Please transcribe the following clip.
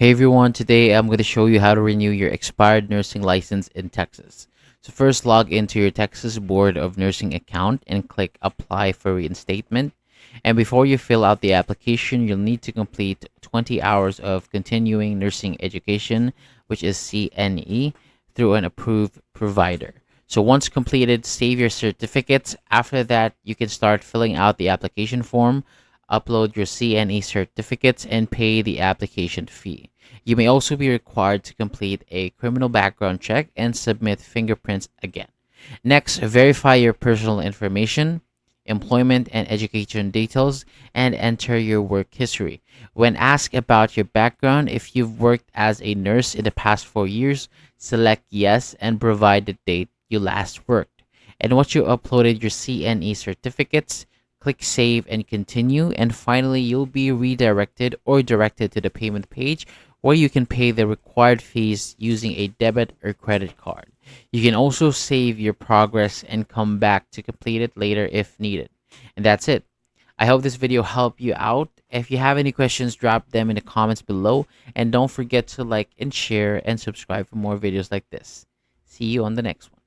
Hey everyone, today I'm going to show you how to renew your expired nursing license in Texas. So first log into your Texas Board of Nursing account and click apply for reinstatement. And before you fill out the application, you'll need to complete 20 hours of continuing nursing education, which is CNE, through an approved provider. So once completed, save your certificates. After that, you can start filling out the application form, upload your CNE certificates, and pay the application fee. You may also be required to complete a criminal background check and submit fingerprints again. Next, verify your personal information, employment and education details, and enter your work history. When asked about your background, if you've worked as a nurse in the past 4 years, select yes and provide the date you last worked. And once you uploaded your CNE certificates, click save and continue. And finally, you'll be redirected or directed to the payment page where you can pay the required fees using a debit or credit card. You can also save your progress and come back to complete it later if needed. And that's it. I hope this video helped you out. If you have any questions, drop them in the comments below. And don't forget to like and share and subscribe for more videos like this. See you on the next one.